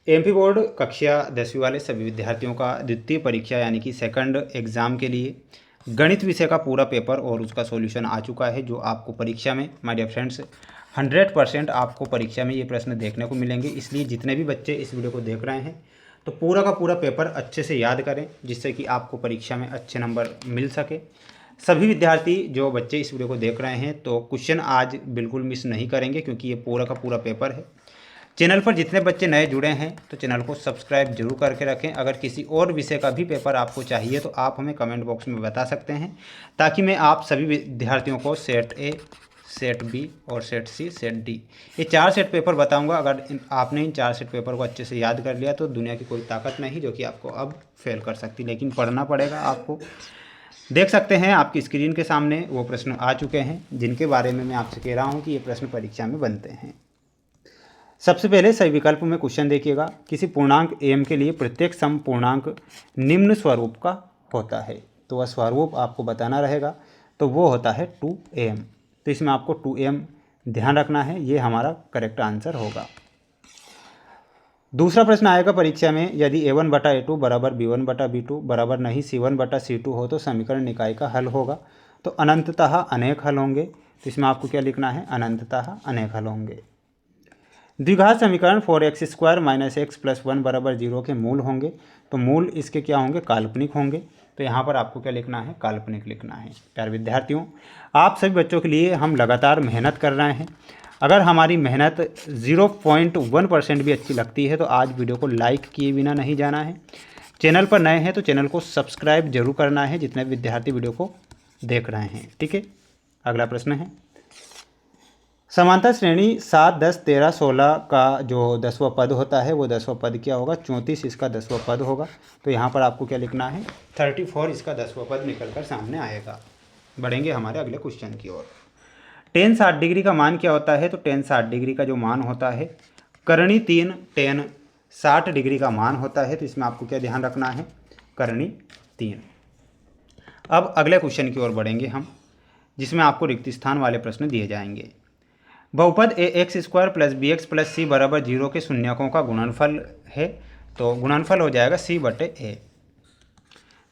MP board कक्षा 10वीं वाले सभी विद्यार्थियों का द्वितीय परीक्षा यानी कि सेकंड एग्ज़ाम के लिए गणित विषय का पूरा पेपर और उसका सॉल्यूशन आ चुका है, जो आपको परीक्षा में माय डियर फ्रेंड्स 100% आपको परीक्षा में ये प्रश्न देखने को मिलेंगे। इसलिए जितने भी बच्चे इस वीडियो को देख रहे हैं तो पूरा का पूरा पेपर अच्छे से याद करें, जिससे कि आपको परीक्षा में अच्छे नंबर मिल सके। सभी विद्यार्थी जो बच्चे इस वीडियो को देख रहे हैं तो क्वेश्चन आज बिल्कुल मिस नहीं करेंगे, क्योंकि ये पूरा का पूरा पेपर है। चैनल पर जितने बच्चे नए जुड़े हैं तो चैनल को सब्सक्राइब जरूर करके रखें। अगर किसी और विषय का भी पेपर आपको चाहिए तो आप हमें कमेंट बॉक्स में बता सकते हैं, ताकि मैं आप सभी विद्यार्थियों को सेट ए, सेट बी और सेट सी, सेट डी ये 4 सेट पेपर बताऊंगा। अगर आपने इन 4 सेट पेपर को अच्छे से याद कर लिया तो दुनिया की कोई ताकत नहीं जो कि आपको अब फेल कर सकती, लेकिन पढ़ना पड़ेगा आपको। देख सकते हैं आपकी स्क्रीन के सामने वो प्रश्न आ चुके हैं जिनके बारे में मैं आपसे कह रहा हूँ कि ये प्रश्न परीक्षा में बनते हैं। सबसे पहले सही विकल्प में क्वेश्चन देखिएगा। किसी पूर्णांक m के लिए प्रत्येक सम पूर्णांक निम्न स्वरूप का होता है, तो वह स्वरूप आपको बताना रहेगा, तो वो होता है 2m। तो इसमें आपको 2m ध्यान रखना है, ये हमारा करेक्ट आंसर होगा। दूसरा प्रश्न आएगा परीक्षा में, यदि a1/a2 बराबर b1/b2 बराबर नहीं c1/c2 हो तो समीकरण निकाय का हल होगा। तो अनंततः अनेक हल होंगे, तो इसमें आपको क्या लिखना है, अनंततः अनेक हल होंगे। द्विघात समीकरण 4x² - x + 1 बराबर 0 के मूल होंगे, तो मूल इसके क्या होंगे, काल्पनिक होंगे। तो यहाँ पर आपको क्या लिखना है, काल्पनिक लिखना है। प्यारे विद्यार्थियों, आप सभी बच्चों के लिए हम लगातार मेहनत कर रहे हैं। अगर हमारी मेहनत 0.1% भी अच्छी लगती है तो आज वीडियो को लाइक किए बिना नहीं जाना है। चैनल पर नए हैं तो चैनल को सब्सक्राइब जरूर करना है, जितने विद्यार्थी वीडियो को देख रहे हैं। ठीक है, अगला प्रश्न है, समांतर श्रेणी 7, 10, 13, 16 का जो 10वां पद होता है वो 10वां पद क्या होगा, 34 इसका 10वां पद होगा। तो यहाँ पर आपको क्या लिखना है, 34 इसका 10वां पद निकल कर सामने आएगा। बढ़ेंगे हमारे अगले क्वेश्चन की ओर। tan 60 डिग्री का मान क्या होता है, तो tan 60 डिग्री का जो मान होता है करणी 3 tan 60 डिग्री का मान होता है। तो इसमें आपको क्या ध्यान रखना है, करणी 3। अब अगले क्वेश्चन की ओर बढ़ेंगे हम, जिसमें आपको रिक्त स्थान वाले प्रश्न दिए जाएंगे। बहुपद ax² + bx + c बराबर 0 के शून्यकों का गुणनफल है, तो गुणनफल हो जाएगा c/a।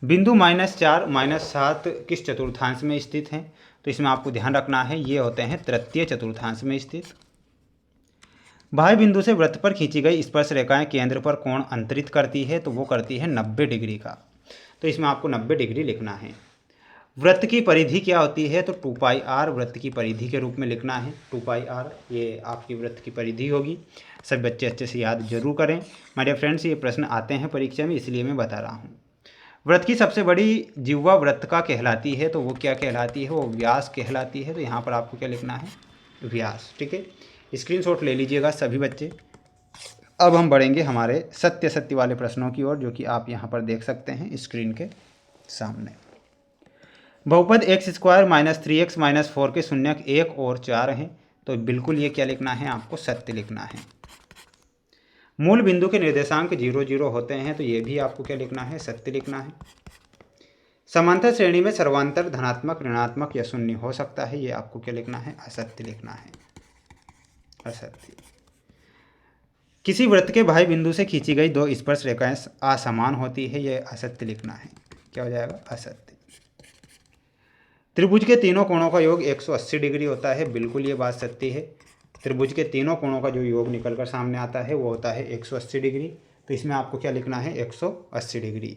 बिंदु -4 -7 किस चतुर्थांश में स्थित हैं, तो इसमें आपको ध्यान रखना है ये होते हैं तृतीय चतुर्थांश में स्थित। बाह्य बिंदु से वृत्त पर खींची गई स्पर्श रेखाएं केंद्र पर कोण अंतरित करती है, तो वो करती है 90 डिग्री का। तो इसमें आपको 90 डिग्री लिखना है। वृत्त की परिधि क्या होती है, तो 2πr वृत्त की परिधि के रूप में लिखना है। 2πr ये आपकी वृत्त की परिधि होगी। सभी बच्चे अच्छे से याद जरूर करें। माय डियर फ्रेंड्स, ये प्रश्न आते हैं परीक्षा में, इसलिए मैं बता रहा हूँ। वृत्त की सबसे बड़ी जिह्वा वृत्त का कहलाती है, तो वो क्या कहलाती है, वो व्यास कहलाती है। तो यहाँ पर आपको क्या लिखना है, व्यास। ठीक है, स्क्रीनशॉट ले लीजिएगा सभी बच्चे। अब हम बढ़ेंगे हमारे सत्य सत्य वाले प्रश्नों की ओर, जो कि आप यहाँ पर देख सकते हैं स्क्रीन के सामने। बहुपद x² - 3x - 4 के शून्यक 1 और 4 हैं, तो बिल्कुल ये क्या लिखना है, आपको सत्य लिखना है। मूल बिंदु के निर्देशांक 0, 0 होते हैं, तो ये भी आपको क्या लिखना है, सत्य लिखना है। समांतर श्रेणी में सर्वांतर धनात्मक, ऋणात्मक या शून्य हो सकता है, ये आपको क्या लिखना है, असत्य लिखना है, असत्य। किसी वृत्त के बाह्य बिंदु से खींची गई 2 स्पर्श रेखाएं असमान होती है, ये असत्य लिखना है। क्या हो जाएगा, असत्य। त्रिभुज के तीनों कोणों का योग 180 डिग्री होता है, बिल्कुल ये बात सत्य है। त्रिभुज के तीनों कोणों का जो योग निकल कर सामने आता है वो होता है 180 डिग्री। तो इसमें आपको क्या लिखना है, 180 डिग्री।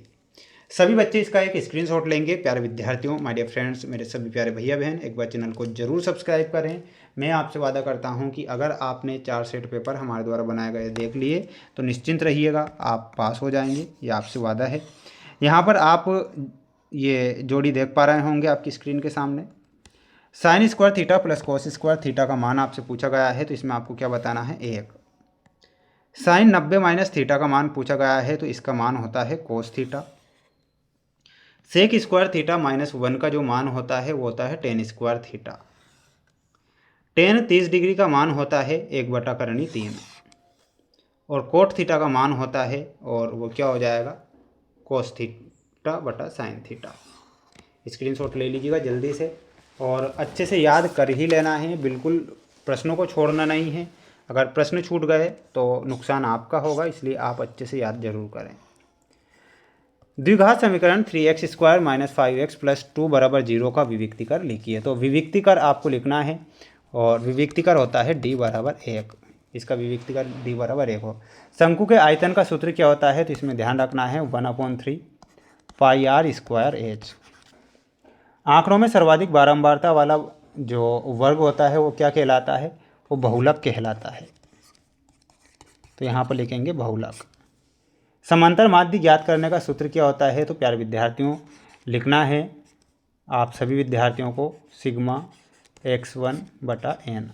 सभी बच्चे इसका एक स्क्रीनशॉट लेंगे। प्यारे विद्यार्थियों, माय डियर फ्रेंड्स, मेरे सभी प्यारे भैया बहन, एक बार चैनल को जरूर सब्सक्राइब करें। मैं आपसे वादा करता हूं कि अगर आपने 4 सेट पेपर हमारे द्वारा बनाए गए देख लिए तो निश्चिंत रहिएगा, आप पास हो जाएंगे, ये आपसे वादा है। यहाँ पर आप ये जोड़ी देख पा रहे होंगे आपकी स्क्रीन के सामने। sin² थीटा + cos² थीटा का मान आपसे पूछा गया है, तो इसमें आपको क्या बताना है, 1। sin 90 - थीटा का मान पूछा गया है, तो इसका मान होता है cos थीटा। sec² थीटा -1 का जो मान होता है वो होता है tan² थीटा। tan 30 डिग्री का मान होता है 1/करणी 3, और cot थीटा का मान होता है, और वो क्या हो जाएगा, cos theta sin theta. Screenshot ले लीजिएगा जल्दी से, और अच्छे से याद कर ही लेना है, बिल्कुल प्रश्नों को छोड़ना नहीं है। अगर प्रश्न छूट गए तो नुकसान आपका होगा, इसलिए आप अच्छे से याद जरूर करें। द्विघात समीकरण 3x² - 5x + 2 = 0 का विविक्तिकर लिखिए। तो विविक्तिकर आपको लिखना है और विविक्तिकर होता है d = 1। इसका विविक्तिकर d = 1 हो। शंकु के आयतन का सूत्र क्या होता है, तो इसमें ध्यान रखना है 1/3 πr²h। आंकड़ों में सर्वाधिक बारंबारता वाला जो वर्ग होता है वो क्या कहलाता है, वो बहुलक कहलाता है। तो यहाँ पर लिखेंगे बहुलक। समांतर माध्य ज्ञात करने का सूत्र क्या होता है, तो प्यारे विद्यार्थियों लिखना है आप सभी विद्यार्थियों को सिग्मा x1/n।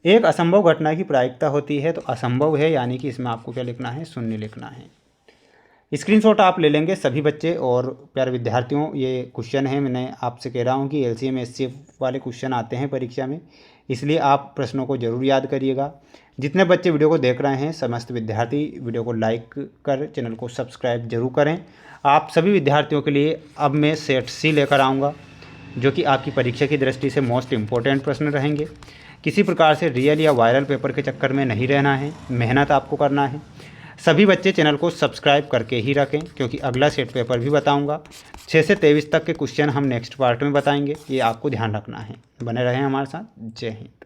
एक असंभव घटना की प्रायिकता होती है, तो असंभव है यानी कि इसमें आपको क्या लिखना है, 0 लिखना है। स्क्रीनशॉट आप ले लेंगे सभी बच्चे। और प्यारे विद्यार्थियों ये क्वेश्चन है, मैंने आपसे कह रहा हूँ कि LCM SCF वाले क्वेश्चन आते हैं परीक्षा में, इसलिए आप प्रश्नों को जरूर याद करिएगा। जितने बच्चे वीडियो को देख रहे हैं समस्त विद्यार्थी वीडियो को लाइक कर चैनल को सब्सक्राइब जरूर करें। आप सभी विद्यार्थियों के लिए अब मैं सेट C लेकर आऊँगा, जो कि आपकी परीक्षा की दृष्टि से मोस्ट इम्पोर्टेंट प्रश्न रहेंगे। किसी प्रकार से रियल या वायरल पेपर के चक्कर में नहीं रहना है, मेहनत आपको करना है। सभी बच्चे चैनल को सब्सक्राइब करके ही रखें, क्योंकि अगला सेट पेपर भी बताऊंगा। 6 से 23 तक के क्वेश्चन हम नेक्स्ट पार्ट में बताएंगे, ये आपको ध्यान रखना है। बने रहें हमारे साथ। जय हिंद।